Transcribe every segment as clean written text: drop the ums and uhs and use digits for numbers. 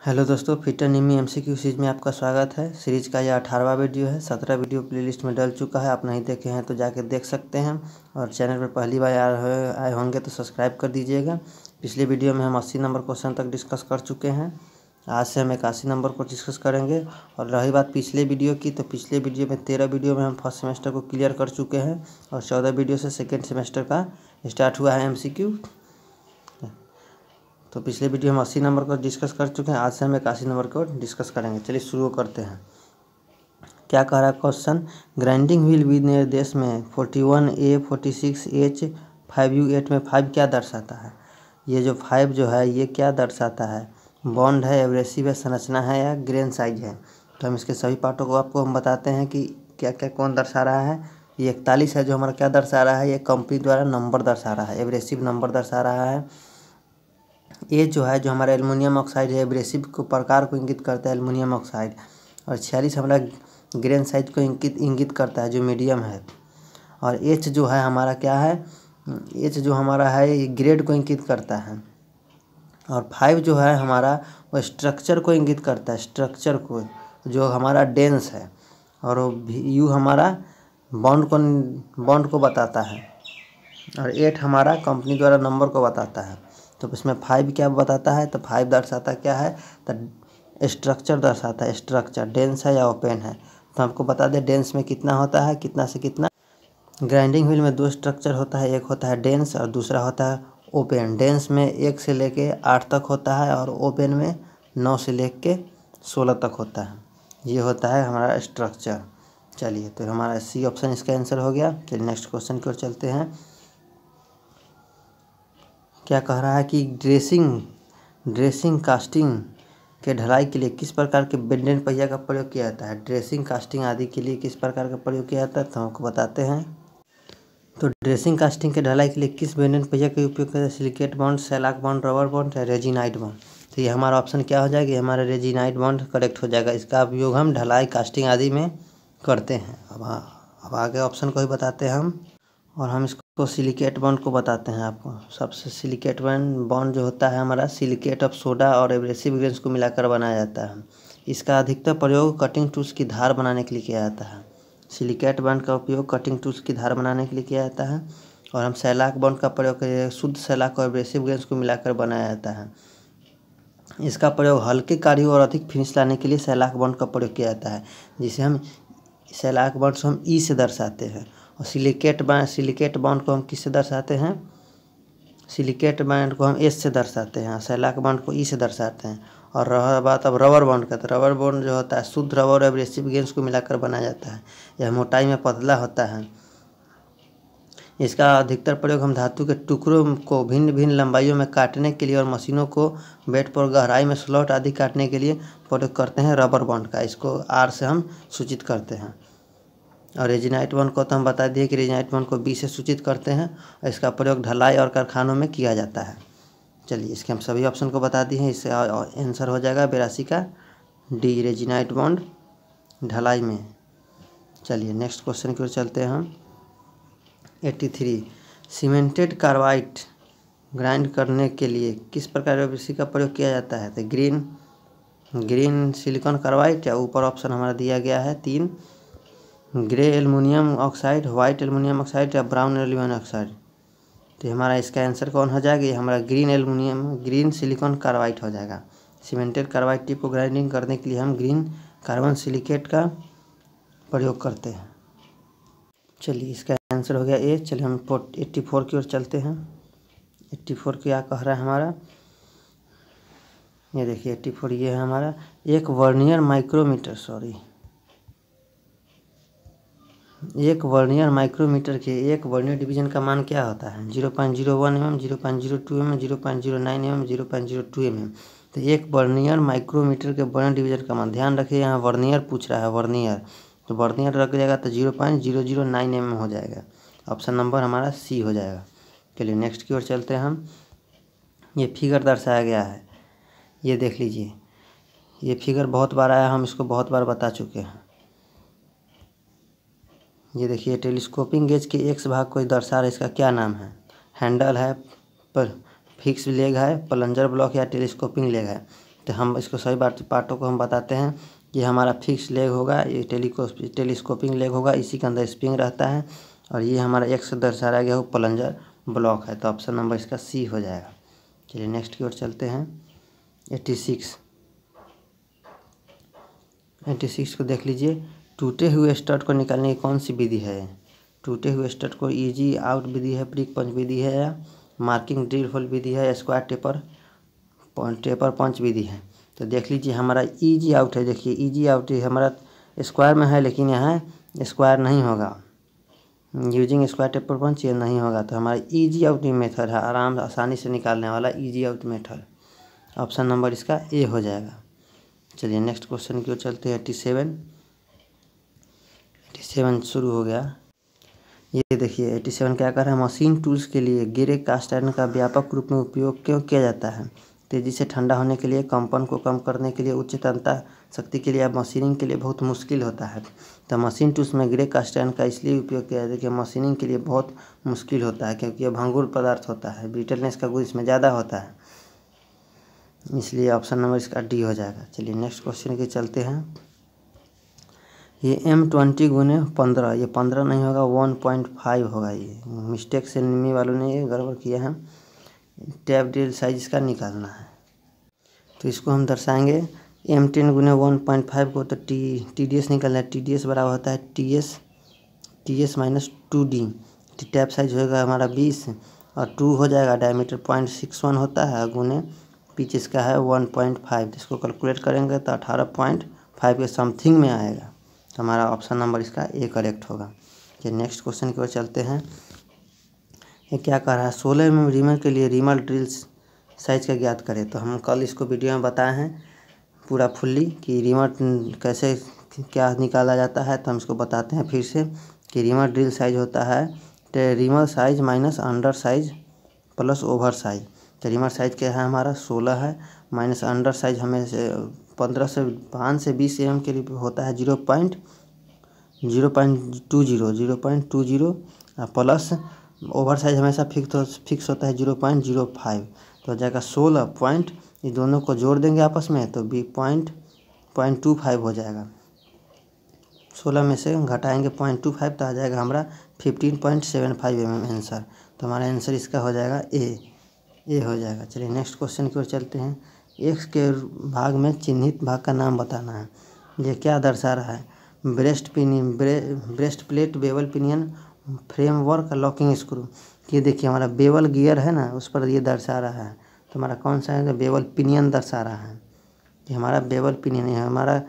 Hello दोस्तों, fit and एमी MCQ series में आपका स्वागत है। सीरीज का यह 18वां वीडियो है। 17 वीडियो प्लेलिस्ट में डल चुका है। आप नहीं देखे हैं तो जाके देख सकते हैं, और चैनल पर पहली बार आए होंगे तो सब्सक्राइब कर दीजिएगा। पिछले वीडियो में हम 80 नंबर क्वेश्चन तक डिस्कस कर चुके हैं। आज से हम 81 नंबर को डिस्कस करेंगे। और रही बात पिछले वीडियो की, तो पिछले वीडियो में 13 वीडियो में हम फर्स्ट सेमेस्टर को क्लियर कर चुके हैं, और 14 वीडियो से सेकेंड सेमेस्टर का स्टार्ट हुआ है एमसीक्यू। तो पिछले वीडियो हम 80 नंबर को डिस्कस कर चुके हैं। आज से हम 81 नंबर को डिस्कस करेंगे। चलिए शुरू करते हैं। क्या कह रहा है क्वेश्चन? ग्राइंडिंग व्हील विनिर्देश में 41A 46H 5U8 में 5 क्या दर्शाता है? ये जो 5 जो है ये क्या दर्शाता है? बॉन्ड है, एब्रेसिव है, संरचना है, या ग्रेन साइज है? तो हम इसके सभी पार्टों को आपको हम बताते हैं कि क्या क्या कौन दर्शा रहा है। ये 41 है जो हमारा क्या दर्शा रहा है? ये कंपनी द्वारा नंबर दर्शा रहा है, एब्रेसिव नंबर दर्शा रहा है। ये जो है जो हमारा एल्युमिनियम ऑक्साइड है, एब्रेसिव को प्रकार को इंगित करता है, एल्युमिनियम ऑक्साइड। और 46 हमारा ग्रेन साइज को इंगित करता है, जो मीडियम है। और एच जो है हमारा क्या है? एच जो हमारा है ये ग्रेड को इंगित करता है। और 5 जो है हमारा वो स्ट्रक्चर को इंगित करता है, स्ट्रक्चर को, जो हमारा डेंस है। और यू हमारा बॉन्ड को बताता है। और 8 हमारा कंपनी द्वारा नंबर को बताता है। तो इसमें 5 क्या बताता है? तो 5 दर्शाता क्या है? तो स्ट्रक्चर दर्शाता है, स्ट्रक्चर डेंस है या ओपन है। तो आपको बता दें डेंस में कितना होता है, कितना से कितना। ग्राइंडिंग व्हील में 2 स्ट्रक्चर होता है, एक होता है डेंस और दूसरा होता है ओपन। डेंस में 1 से लेके 8 तक होता है, और ओपन में 9 से लेके 16 तक होता है। ये होता है हमारा स्ट्रक्चर। चलिए, तो हमारा सी ऑप्शन इसका आंसर हो गया। चलिए नेक्स्ट क्वेश्चन की ओर चलते हैं। क्या कह रहा है कि ड्रेसिंग कास्टिंग के ढलाई के लिए किस प्रकार के बेंडेड पहिया का प्रयोग किया जाता है? ड्रेसिंग कास्टिंग आदि के लिए किस प्रकार का प्रयोग किया जाता है? तो हमको बताते हैं। तो ड्रेसिंग कास्टिंग के ढलाई के लिए किस बेंडेड पहिया का उपयोग करते हैं? Silicate bond, shellac bond, rubber bond या रेजिनाइट बॉन्ड? तो ये हमारा ऑप्शन क्या हो जाएगा? हमारा रेजिनाइट बॉन्ड करेक्ट हो जाएगा। इसका उपयोग हम ढलाई कास्टिंग आदि में करते हैं। अब आगे ऑप्शन को ही बताते हैं हम। और हम इसको सिलिकेट बॉन्ड को बताते हैं आपको। सबसे सिलिकेट बॉन्ड जो होता है हमारा सिलिकेट ऑफ सोडा और एब्रेसिव ग्रेन्स को मिलाकर बनाया जाता है। इसका अधिकतर प्रयोग कटिंग टूल्स की धार बनाने के लिए किया जाता है। सिलिकेट बॉन्ड का उपयोग कटिंग टूल्स की धार बनाने के लिए किया जाता है। और हम शेलाक बॉन्ड का प्रयोग शुद्ध शेलाक और एब्रेसिव ग्रेन्स को मिलाकर बनाया जाता है। इसका प्रयोग हल्के कार्यों और अधिक फिनिश लाने के लिए शेलाक बॉन्ड का प्रयोग किया जाता है, जिसे हम शेलाक बॉन्ड को हम ई से दर्शाते हैं। और सिलिकेट बॉन्ड को हम किससे दर्शाते हैं? सिलिकेट बॉन्ड को हम एस से दर्शाते हैं, शेलाक बॉन्ड को ई से दर्शाते हैं। और रहा बात अब रबर बॉन्ड का, तो रबर बॉन्ड जो होता है शुद्ध रबर और एब्रेसिव ग्रेन्स को मिलाकर बनाया जाता है। यह मोटाई में पतला होता है। इसका अधिकतर प्रयोग हम धातु के टुकड़ों को भिन्न भिन्न लंबाइयों में काटने के लिए और मशीनों को बेड पर गहराई में स्लॉट आदि काटने के लिए प्रयोग करते हैं रबर बॉन्ड का। इसको आर से हम सूचित करते हैं। और रेजिनाइट बॉन्ड को तो हम बता दिए कि रेजिनाइट बॉन्ड को बी से सूचित करते हैं, और इसका प्रयोग ढलाई और कारखानों में किया जाता है। चलिए, इसके हम सभी ऑप्शन को बता दिए हैं। इससे आंसर हो जाएगा 82 का डी, रेजिनाइट बॉन्ड ढलाई में। चलिए नेक्स्ट क्वेश्चन की ओर चलते हैं हम। 83 सीमेंटेड कार्बाइड ग्राइंड करने के लिए किस प्रकार के का प्रयोग किया जाता है? तो ग्रीन सिलिकॉन कार्बाइड, या ऊपर ऑप्शन हमारा दिया गया है 3, grey aluminium oxide, white aluminium oxide, या ब्राउन एल्युमिनियम ऑक्साइड। तो हमारा इसका आंसर कौन हो जाएगा? ये हमारा ग्रीन सिलिकॉन कार्बाइड हो जाएगा। सीमेंटेड कार्बाइड टिप को ग्राइंडिंग करने के लिए हम ग्रीन कार्बन सिलिकेट का प्रयोग करते हैं। चलिए, इसका आंसर हो गया ए। चलिए हम 84 की ओर चलते हैं। 84 क्या कह रहा है हमारा? ये देखिए 84 ये है हमारा एक वर्नियर माइक्रोमीटर के एक वर्नियर डिवीजन का मान क्या होता है? 0.01 mm, 0.02 mm, 0.09 mm, 0.02 mm। तो एक वर्नियर माइक्रोमीटर के वर्नियर डिवीजन का मान, ध्यान रखिए यहाँ वर्नियर पूछ रहा है, वर्नियर। तो वर्नियर रख जाएगा तो 0.009 mm हो जाएगा। ऑप्शन नंबर हमारा सी हो जाएगा। चलिए नेक्स्ट की ओर चलते हैं हम। ये फिगर दर्शाया गया है, ये देख लीजिए। ये फिगर बहुत बार आया, हम इसको बहुत बार बता चुके हैं। ये देखिए टेलीस्कोपिंग गेज के एक्स भाग को दर्शा रहा है, इसका क्या नाम है? हैंडल है, पर फिक्स लेग है, प्लंजर ब्लॉक या टेलीस्कोपिंग लेग है। तो हम इसको सभी पार्टों को हम बताते हैं। ये हमारा फिक्स लेग होगा, ये टेलीस्कोपिंग लेग होगा, इसी के अंदर स्प्रिंग रहता है, और ये हमारा एक्स दर्शाया गया वो प्लंजर ब्लॉक है। तो ऑप्शन नंबर इसका सी हो जाएगा। चलिए नेक्स्ट की ओर चलते हैं। 86 को देख लीजिए। टूटे हुए स्टड को निकालने की कौन सी विधि है? टूटे हुए स्टड को ईजी आउट विधि है, प्रिक पंच विधि है, या मार्किंग ड्रिल होल विधि है, स्क्वायर टेपर पंच विधि है? तो देख लीजिए हमारा ईजी आउट है। देखिए ईजी आउट हमारा स्क्वायर में है, लेकिन यहाँ स्क्वायर नहीं होगा, यूजिंग स्क्वायर टेपर पंच ये नहीं होगा। तो हमारा ईजी आउट मेथड है, आसानी से निकालने वाला easy out method. Option number इसका ए हो जाएगा। चलिए नेक्स्ट क्वेश्चन की ओर चलते हैं। 87 शुरू हो गया। ये देखिए 87 क्या कर रहा है? मशीन टूल्स के लिए गिरे कास्ट आयरन का व्यापक रूप में उपयोग क्यों किया जाता है? तेज़ी से ठंडा होने के लिए, कंपन को कम करने के लिए, उच्च तन्यता शक्ति के लिए, या मशीनिंग के लिए बहुत मुश्किल होता है। तो मशीन टूल्स में ग्रे कास्ट आयरन का इसलिए उपयोग किया जाता है कि मशीनिंग के लिए बहुत मुश्किल होता है, क्योंकि यह भंगुर पदार्थ होता है, ब्रिटलनेस का गुण इसमें ज़्यादा होता है, इसलिए ऑप्शन नंबर इसका डी हो जाएगा। चलिए नेक्स्ट क्वेश्चन के चलते हैं। ये M20 गुने 15, ये 15 नहीं होगा, 1.5 होगा। ये मिस्टेक से निमी वालों ने ये गड़बड़ किया है। टैप ड्रिल साइज इसका निकालना है, तो इसको हम दर्शाएंगे M10 गुने 1.5 को, तो TDS निकालना है। TDS बराबर होता है TS minus 2D। Tap size होगा हमारा 20 और 2 हो जाएगा, डायमीटर 0.61 होता है, गुने पिच इसका है 1.5। तो इसको कैलकुलेट करेंगे तो 18.5 के समथिंग में आएगा। तो हमारा ऑप्शन नंबर इसका ए करेक्ट होगा। चलिए नेक्स्ट क्वेश्चन की ओर चलते हैं। ये क्या कह रहा है? 16 mm रीमर के लिए रीमर ड्रिल साइज का ज्ञात करें। तो हम कल इसको वीडियो में बताए हैं पूरा फुल्ली कि रीमर कैसे क्या निकाला जाता है। तो हम इसको बताते हैं फिर से कि रीमर ड्रिल साइज होता है reamer size minus under size plus over size. तो रीमर साइज क्या है हमारा 16 है, माइनस अंडर साइज हमें 5 से 20 mm के लिए होता है 0.20 प्लस ओवर साइज हमेशा फिक्स होता है 0.05। तो हो जाएगा 16 पॉइंट, ये दोनों को जोड़ देंगे आपस में तो 0.25 हो जाएगा। 16 में से घटाएंगे 0.25 तो आ जाएगा हमारा 15.75 mm आंसर। तो हमारा आंसर इसका हो जाएगा ए हो जाएगा। चलिए नेक्स्ट क्वेश्चन की ओर चलते हैं। एक्स के भाग में चिन्हित भाग का नाम बताना है। ये क्या दर्शा रहा है? Breast plate, bevel pinion, framework, locking screw. ये देखिए हमारा बेवल गियर है ना, उस पर ये दर्शा रहा है। तो हमारा कौन सा है? बेवल पिनियन दर्शा रहा है। ये हमारा बेवल पिनियन है। हमारा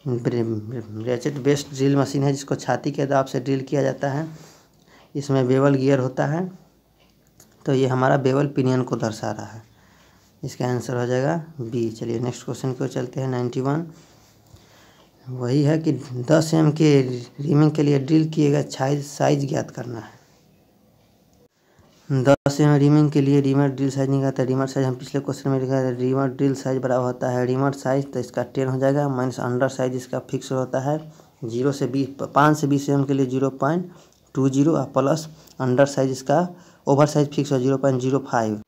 रेचेट बेस्ड ड्रिल मशीन है, जिसको छाती के दाब से ड्रिल किया जाता है। इसमें बेवल गियर होता है, तो ये हमारा बेवल पिनियन को दर्शा रहा है। इसका आंसर हो जाएगा बी। चलिए नेक्स्ट क्वेश्चन को चलते हैं। 91 वही है कि 10 mm के रीमिंग के लिए ड्रिल किए गए साइज ज्ञात करना है। 10 mm रीमिंग के लिए रीमर ड्रिल साइज निकालता है। रीमर साइज हम पिछले क्वेश्चन में लिखा है, रीमर ड्रिल साइज बराबर होता है रीमर साइज, तो इसका 10 हो जाएगा, माइनस अंडर साइज इसका फिक्स होता है 5 से 20 mm के लिए 0.20 और प्लस अंडर साइज इसका ओवर साइज फिक्स हो 0.05।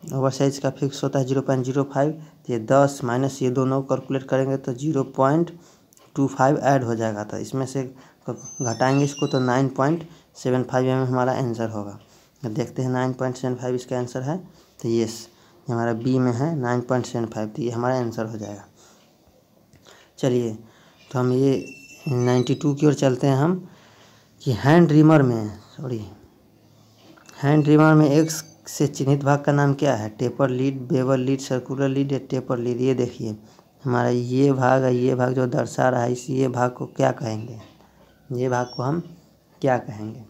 ओवर साइज का फिक्स होता है 0.05। तो ये 10 माइनस ये दोनों कैलकुलेट करेंगे तो 0.25 ऐड हो जाएगा। तो इसमें से घटाएंगे इसको तो 9.75 mm हमारा आंसर होगा। तो देखते हैं 9.75 इसका आंसर है, तो यस हमारा बी में है 9.75। तो ये हमारा आंसर हो जाएगा। चलिए तो हम ये 92 की ओर चलते हैं हम कि हैंड रीमर में एक्स से चिन्हित भाग का नाम क्या है? Taper lead, bevel lead, circular lead या टेपर लीड। ये देखिए हमारा ये भाग है, ये भाग जो दर्शा रहा है, ये भाग को क्या कहेंगे? ये भाग को हम क्या कहेंगे?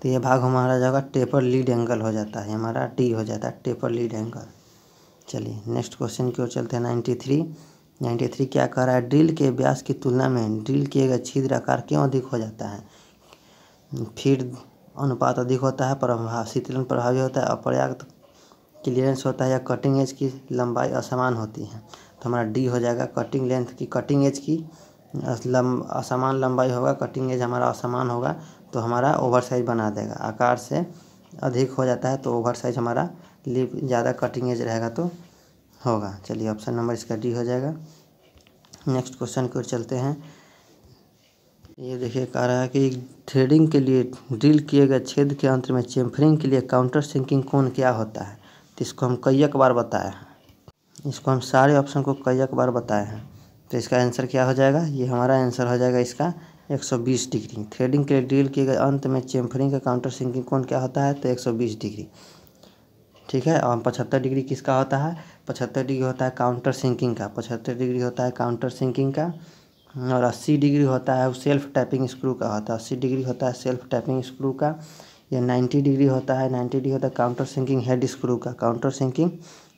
तो ये भाग हमारा जगह टेपर लीड एंगल हो जाता है, हमारा डी हो जाता है टेपर लीड एंगल। चलिए नेक्स्ट क्वेश्चन की ओर चलते हैं। 93 क्या कह रहा है? ड्रिल के व्यास की तुलना में ड्रिल किए गए छिद्र आकार क्यों अधिक हो जाता है? फीड अनुपात अधिक होता है, शीतलन प्रभावी होता है, अपर्याप्त क्लियरेंस होता है, या कटिंग एज की लंबाई असमान होती है। तो हमारा डी हो जाएगा। कटिंग एज की असमान लंबाई होगा, कटिंग एज हमारा असमान होगा, तो हमारा ओवर साइज बना देगा। आकार से अधिक हो जाता है तो ओवर साइज हमारा ज़्यादा कटिंग एज रहेगा तो होगा। चलिए ऑप्शन नंबर इसका डी हो जाएगा। नेक्स्ट क्वेश्चन की ओर चलते हैं। ये देखिए कह रहा है कि थ्रेडिंग के लिए ड्रिल किए गए छेद के अंत में चेम्फरिंग के लिए काउंटर सिंकिंग कोण क्या होता है। तो इसको हम कई बार बताए हैं, इसको हम सारे ऑप्शन को कई बार बताए हैं। तो इसका आंसर क्या हो जाएगा, ये हमारा आंसर हो जाएगा इसका 120 डिग्री। थ्रेडिंग के लिए ड्रिल किए गए अंत में चेम्फरिंग का काउंटर सिंकिंग कोण क्या होता है, तो 120 डिग्री। ठीक है। और 75 डिग्री किसका होता है, 75 डिग्री होता है काउंटर सिंकिंग का, 75 डिग्री होता है काउंटर सिंकिंग का। और 80 डिग्री होता है सेल्फ टैपिंग स्क्रू का होता है, 80 डिग्री होता है सेल्फ टैपिंग स्क्रू का। या 90 डिग्री होता है, 90 डिग्री होता है काउंटर सिंकिंग हेड स्क्रू का, काउंटर सिंकिंग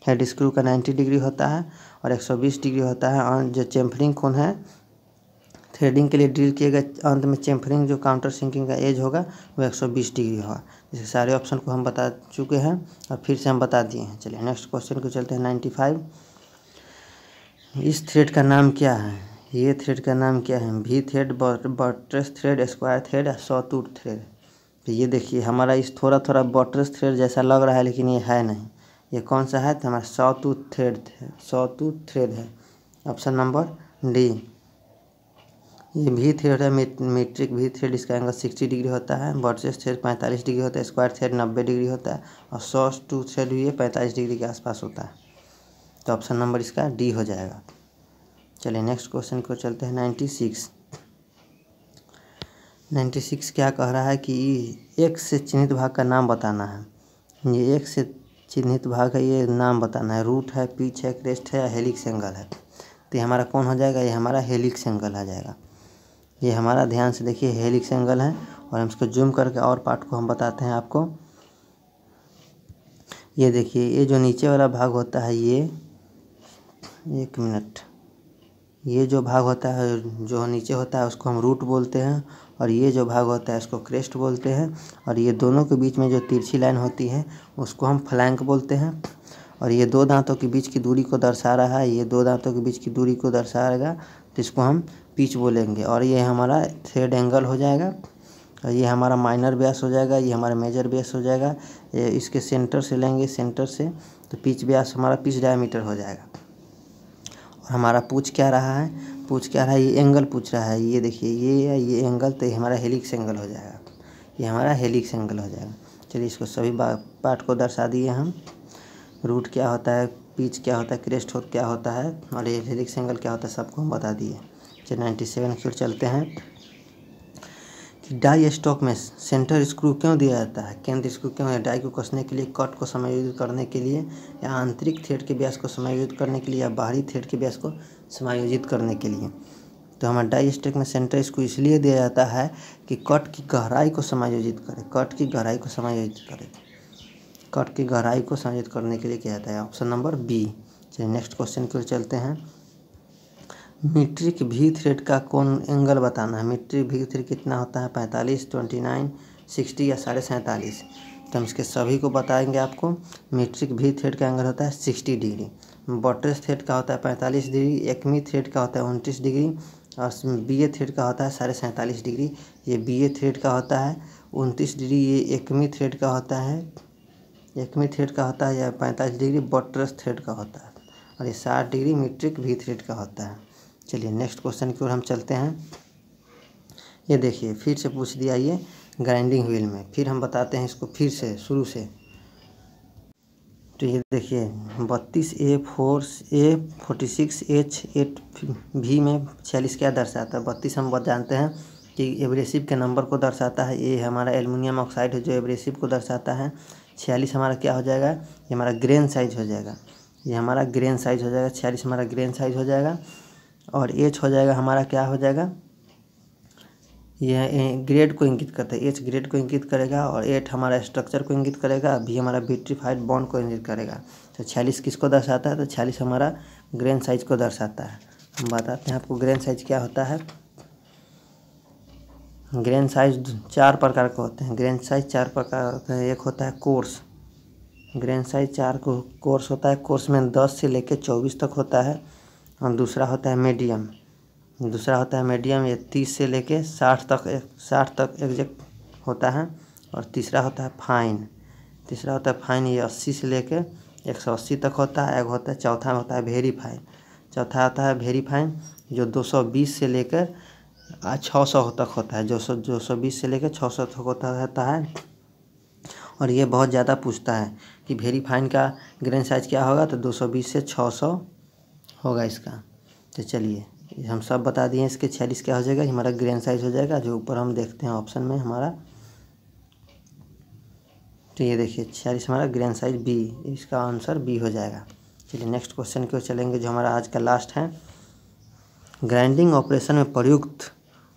हेड स्क्रू का 90 डिग्री होता है। और 120 डिग्री होता है और जो चेम्फरिंग कोण है थ्रेडिंग के लिए ड्रिल किए गए अंत में चेम्फरिंग जो काउंटर सिंकिंग का एज होगा वो 120 डिग्री होगा। जैसे सारे ऑप्शन को हम बता चुके हैं और फिर से हम बता दिए हैं। चलिए नेक्स्ट क्वेश्चन को चलते हैं। 95, इस थ्रेड का नाम क्या है, ये थ्रेड का नाम क्या है, V thread, buttress thread, square thread या सॉटूथ थ्रेड। तो ये देखिए हमारा इस थोड़ा थोड़ा बटरेस थ्रेड जैसा लग रहा है लेकिन ये है नहीं। ये कौन सा है, तो हमारा सॉटूथ थ्रेड है, सॉटूथ थ्रेड है। Option number D. ये वी थ्रेड है, मीट्रिक वी थ्रेड, इसका एंगल 60 डिग्री होता है। बटरेस थ्रेड 45 डिग्री होता है, स्क्वायर थ्रेड 90 डिग्री होता है और सॉटूथ थ्रेड भी 45 डिग्री के आसपास होता है। तो ऑप्शन नंबर इसका डी हो जाएगा। चलिए नेक्स्ट क्वेश्चन को चलते हैं। 96 क्या कह रहा है कि एक से चिन्हित भाग का नाम बताना है। ये एक से चिन्हित भाग है, ये नाम बताना है। रूट है, पिच है, क्रेस्ट है या हेलिक्स एंगल है। तो ये हमारा कौन हो जाएगा, ये हमारा हेलिक्स एंगल आ जाएगा। ये हमारा ध्यान से देखिए हेलिक्स एंगल है। और हम इसको जूम करके और पार्ट को हम बताते हैं आपको। ये देखिए ये जो नीचे वाला भाग होता है ये, एक मिनट, ये जो भाग होता है जो नीचे होता है उसको हम रूट बोलते हैं। और ये जो भाग होता है इसको क्रेस्ट बोलते हैं। और ये दोनों के बीच में जो तिरछी लाइन होती है उसको हम फ्लैंक बोलते हैं। और ये दो दांतों के बीच की दूरी को दर्शा रहा है, ये दो दांतों के बीच की दूरी को दर्शाएगा तो इसको हम पिच बोलेंगे। और ये हमारा थ्रेड एंगल हो जाएगा। और ये हमारा माइनर व्यास हो जाएगा, ये हमारा मेजर व्यास हो जाएगा। ये इसके सेंटर से लेंगे, सेंटर से तो पिच व्यास हमारा पिच डायमीटर हो जाएगा। और हमारा पूछ क्या रहा है, पूछ क्या रहा है, ये एंगल पूछ रहा है। ये देखिए ये एंगल, तो ये हमारा हेलिक्स एंगल हो जाएगा, ये हमारा हेलिक्स एंगल हो जाएगा। चलिए इसको सभी पार्ट को दर्शा दिए हम। रूट क्या होता है, पिच क्या होता है, क्रेस्ट क्या होता है और ये हेलिक्स एंगल क्या होता है, सबको हम बता दिए। चलिए 97 की ओर चलते हैं। कि डाई स्टॉक में सेंटर स्क्रू क्यों दिया जाता है, केंद्र स्क्रू क्यों है, डाई को कसने के लिए, कट को समायोजित करने के लिए, या आंतरिक थ्रेड के व्यास को समायोजित करने के लिए, या बाहरी थ्रेड के व्यास को समायोजित करने के लिए। तो हमारा डाई स्टॉक में सेंटर स्क्रू इसलिए दिया जाता है कि कट की गहराई को समायोजित करे, कट की गहराई को समायोजित करे, कट की गहराई को समायोजित करने के लिए किया जाता है। Option number B. चलिए नेक्स्ट क्वेश्चन की ओर चलते हैं। मीट्रिक वी थ्रेड का कोण एंगल बताना है। मीट्रिक वी थ्रेड कितना होता है, 45, 29, 60 या 47.5। तो हम इसके सभी को बताएंगे आपको। मीट्रिक वी थ्रेड का एंगल होता है 60 डिग्री। बटरेस थ्रेड का होता है 45 डिग्री। एकमी थ्रेड का होता है 29 डिग्री। और बी ए थ्रेड का होता है 47.5 डिग्री। ये बी ए थ्रेड का होता है 29 डिग्री। ये एकमी थ्रेड का होता है, एकमी थ्रेड का होता है या 45 डिग्री बटरेस थ्रेड का होता है। और ये 60 डिग्री मीट्रिक वी थ्रेड का होता है। चलिए नेक्स्ट क्वेश्चन की ओर हम चलते हैं। ये देखिए फिर से पूछ दिया ये ग्राइंडिंग व्हील में, फिर हम बताते हैं इसको फिर से शुरू से। तो ये देखिए 32A46H8V में 46 क्या दर्शाता है। 32 हम जानते हैं कि एब्रेसिव के नंबर को दर्शाता है। ये हमारा एल्युमिनियम ऑक्साइड है जो एब्रेसिव को दर्शाता है। 46 हमारा क्या हो जाएगा, ये हमारा ग्रेन साइज हो जाएगा, ये हमारा ग्रेन साइज हो जाएगा। 46 हमारा ग्रेन साइज हो जाएगा। और एच हो जाएगा हमारा क्या हो जाएगा, यह ग्रेड को इंगित करता है, एच ग्रेड को इंगित करेगा। और 8 हमारा स्ट्रक्चर को इंगित करेगा, भी हमारा विट्रीफाइड बॉन्ड को इंगित करेगा। तो 46 किसको दर्शाता है, तो 46 हमारा ग्रेन साइज को दर्शाता है। हम बताते हैं आपको ग्रेन साइज क्या होता है। ग्रेन साइज 4 प्रकार के होते हैं। ग्रेन साइज 4 प्रकार होते हैं। एक होता है कोर्स, ग्रेन साइज 4 कोर्स होता है। कोर्स में 10 से लेकर 24 तक होता है। और दूसरा होता है मीडियम, दूसरा होता है मीडियम, ये 30 से लेके 60 तक एग्जैक्ट होता है। और तीसरा होता है फाइन, तीसरा होता है फाइन, ये 80 से लेके 180 तक होता है। एक होता है चौथा में होता है वेरीफाई। चौथा आता है वेरीफाई जो 220 से लेकर 600 तक होता है। 220 से लेकर 600 तक होता है। और ये बहुत ज़्यादा पूछता है कि वेरीफाइन का ग्रेन साइज़ क्या होगा, तो 220 से 600 होगा इसका। तो चलिए हम सब बता दिए। इसके 46 क्या हो जाएगा, हमारा ग्रेन साइज़ हो जाएगा, जो ऊपर हम देखते हैं ऑप्शन में हमारा। तो ये देखिए 46 हमारा ग्रेन साइज बी, इसका आंसर बी हो जाएगा। चलिए नेक्स्ट क्वेश्चन की ओर चलेंगे, जो हमारा आज का लास्ट है। ग्राइंडिंग ऑपरेशन में प्रयुक्त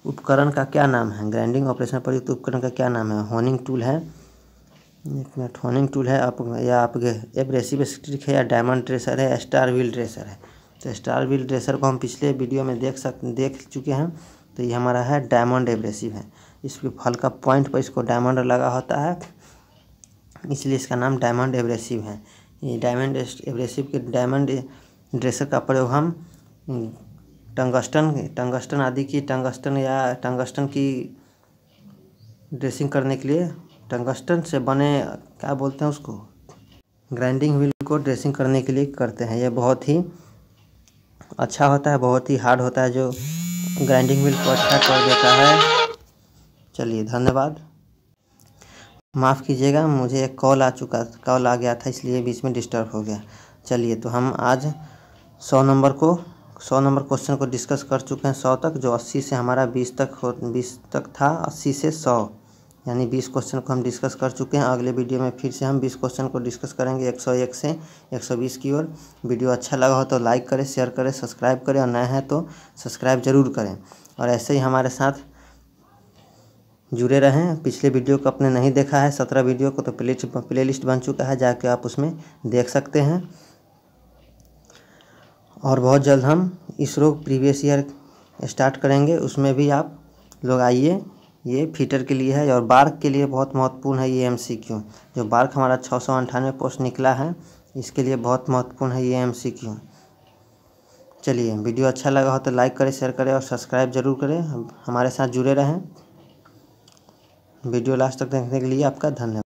उपकरण का क्या नाम है। ग्राइंडिंग ऑपरेशन में प्रयुक्त उपकरण का क्या नाम है। होनिंग टूल है, एक मिनट, होनिंग टूल है आपके एब्रेसिव स्टिक है, या डायमंड ट्रेसर है, या स्टार व्हील ट्रेसर है। तो स्टार व्हील ट्रेसर को हम पिछले वीडियो में देख चुके हैं। तो ये हमारा है डायमंड एब्रेसिव है। इसके फल का पॉइंट पर इसको डायमंड लगा होता है, इसलिए इसका नाम डायमंड एब्रेसिव है। ये डायमंड एब्रेसिव के डायमंड ड्रेसर का प्रयोग हम टंगस्टन आदि की टंगस्टन की ड्रेसिंग करने के लिए, टंगस्टन से बने क्या बोलते हैं उसको, ग्राइंडिंग व्हील को ड्रेसिंग करने के लिए करते हैं। यह बहुत ही अच्छा होता है, बहुत ही हार्ड होता है, जो ग्राइंडिंग व्हील को अच्छा कर देता है। चलिए धन्यवाद। माफ़ कीजिएगा, मुझे एक कॉल आ गया था, इसलिए बीच में डिस्टर्ब हो गया। चलिए तो हम आज 100 नंबर क्वेश्चन को डिस्कस कर चुके हैं 100 तक, जो 80 से हमारा 20 तक था। 80 से 100 यानी 20 क्वेश्चन को हम डिस्कस कर चुके हैं। अगले वीडियो में फिर से हम 20 क्वेश्चन को डिस्कस करेंगे 101 से 120 की ओर। वीडियो अच्छा लगा हो तो लाइक करें, शेयर करें, सब्सक्राइब करें, और नए हैं तो सब्सक्राइब ज़रूर करें। और ऐसे ही हमारे साथ जुड़े रहें। पिछले वीडियो को आपने नहीं देखा है 17 वीडियो को, तो प्लेलिस्ट बन चुका है, जाके आप उसमें देख सकते हैं। और बहुत जल्द हम इसरो प्रीवियस ईयर स्टार्ट करेंगे, उसमें भी आप लोग आइए। ये फीटर के लिए है, और बार्क के लिए बहुत महत्वपूर्ण है ये MCQ। जो बार्क हमारा 698 पोस्ट निकला है, इसके लिए बहुत महत्वपूर्ण है ये MCQ। चलिए वीडियो अच्छा लगा हो तो लाइक करें, शेयर करें, और सब्सक्राइब जरूर करें। हमारे साथ जुड़े रहें। वीडियो लास्ट तक देखने के लिए आपका धन्यवाद।